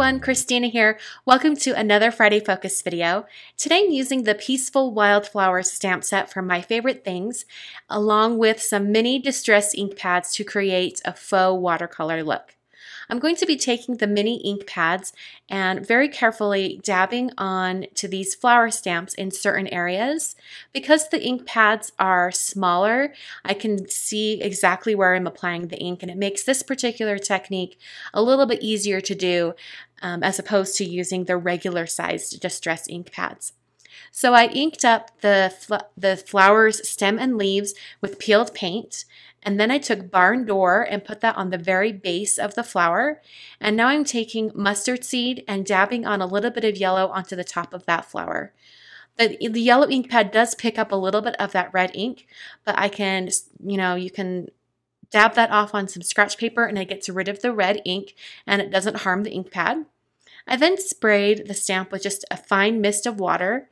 everyone, Christina here. Welcome to another Friday Focus video. Today I'm using the Peaceful Wildflowers stamp set from My Favorite Things, along with some mini distress ink pads to create a faux watercolor look. I'm going to be taking the mini ink pads and very carefully dabbing on to these flower stamps in certain areas. Because the ink pads are smaller, I can see exactly where I'm applying the ink, and it makes this particular technique a little bit easier to do as opposed to using the regular sized distress ink pads. So I inked up the flower's stem and leaves with peeled paint, and then I took Barn Door and put that on the very base of the flower. And now I'm taking mustard seed and dabbing on a little bit of yellow onto the top of that flower. The yellow ink pad does pick up a little bit of that red ink, but I can, you can dab that off on some scratch paper and it gets rid of the red ink and it doesn't harm the ink pad. I then sprayed the stamp with just a fine mist of water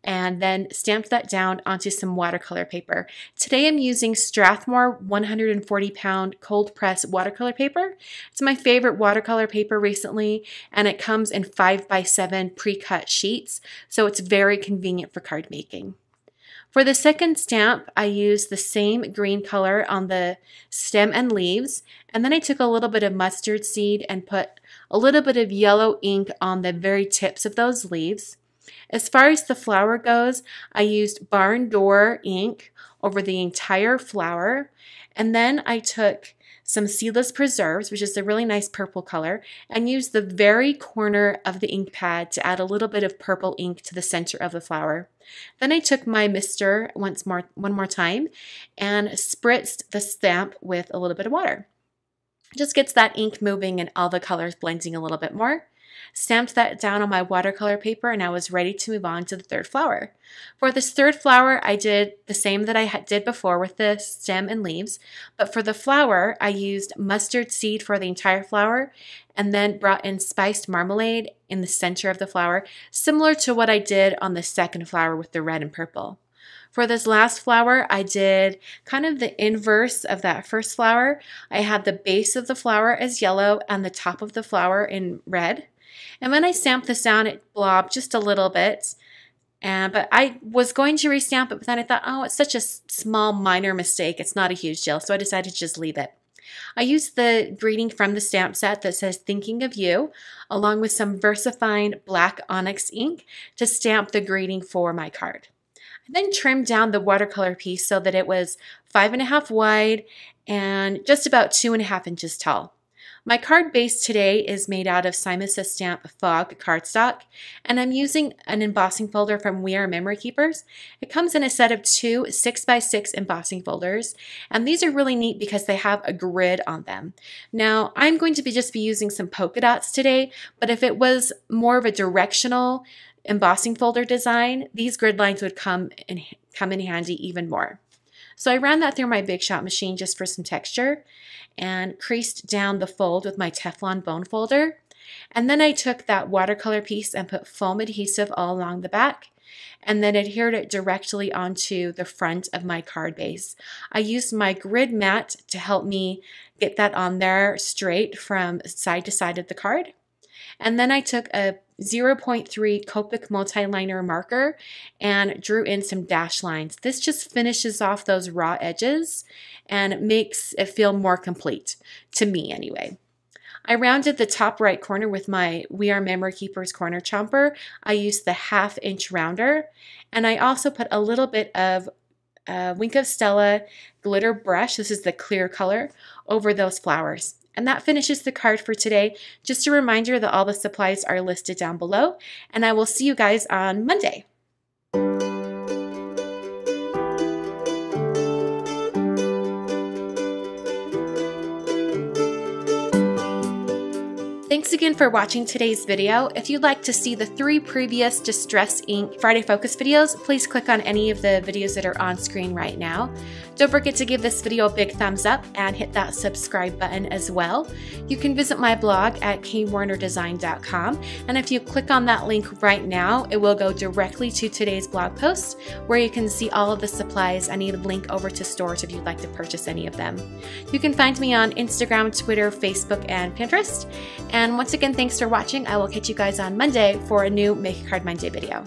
and then stamped that down onto some watercolor paper. Today I'm using Strathmore 140 pound cold press watercolor paper. It's my favorite watercolor paper recently, and it comes in 5x7 pre-cut sheets, so it's very convenient for card making. For the second stamp, I used the same green color on the stem and leaves, and then I took a little bit of mustard seed and put a little bit of yellow ink on the very tips of those leaves. As far as the flower goes, I used Barn Door ink over the entire flower, and then I took some Seedless Preserves, which is a really nice purple color, and used the very corner of the ink pad to add a little bit of purple ink to the center of the flower. Then I took my mister one more time and spritzed the stamp with a little bit of water. It just gets that ink moving and all the colors blending a little bit more. Stamped that down on my watercolor paper, and I was ready to move on to the third flower. For this third flower, I did the same that I did before with the stem and leaves, but for the flower, I used mustard seed for the entire flower and then brought in spiced marmalade in the center of the flower, similar to what I did on the second flower with the red and purple. For this last flower, I did kind of the inverse of that first flower. I had the base of the flower as yellow and the top of the flower in red. And when I stamped this down, it blobbed just a little bit. But I was going to restamp it, but then I thought, oh, it's such a small minor mistake. It's not a huge deal, so I decided to just leave it. I used the greeting from the stamp set that says "Thinking of You," along with some VersaFine black onyx ink to stamp the greeting for my card. I then trimmed down the watercolor piece so that it was 5.5 wide and just about 2.5 inches tall. My card base today is made out of Simon Says Stamp Fog cardstock, and I'm using an embossing folder from We Are Memory Keepers. It comes in a set of 2 6x6 embossing folders, and these are really neat because they have a grid on them. Now, I'm going to just be using some polka dots today, but if it was more of a directional embossing folder design, these grid lines would come in handy even more. So I ran that through my Big Shot machine just for some texture and creased down the fold with my Teflon bone folder. And then I took that watercolor piece and put foam adhesive all along the back and then adhered it directly onto the front of my card base. I used my grid mat to help me get that on there straight from side to side of the card. And then I took a 0.3 Copic multi-liner marker and drew in some dash lines. This just finishes off those raw edges and makes it feel more complete, to me anyway. I rounded the top right corner with my We Are Memory Keepers corner chomper. I used the 1/2 inch rounder, and I also put a little bit of Wink of Stella glitter brush, this is the clear color, over those flowers. And that finishes the card for today. Just a reminder that all the supplies are listed down below, and I will see you guys on Monday. Thanks again for watching today's video. If you'd like to see the 3 previous Distress Ink Friday Focus videos, please click on any of the videos that are on screen right now. Don't forget to give this video a big thumbs up and hit that subscribe button as well. You can visit my blog at kwarnerdesign.com, and if you click on that link right now, it will go directly to today's blog post where you can see all of the supplies. I need a link over to stores if you'd like to purchase any of them. You can find me on Instagram, Twitter, Facebook, and Pinterest. And once Once again, thanks for watching. I will catch you guys on Monday for a new Make a Card Monday video.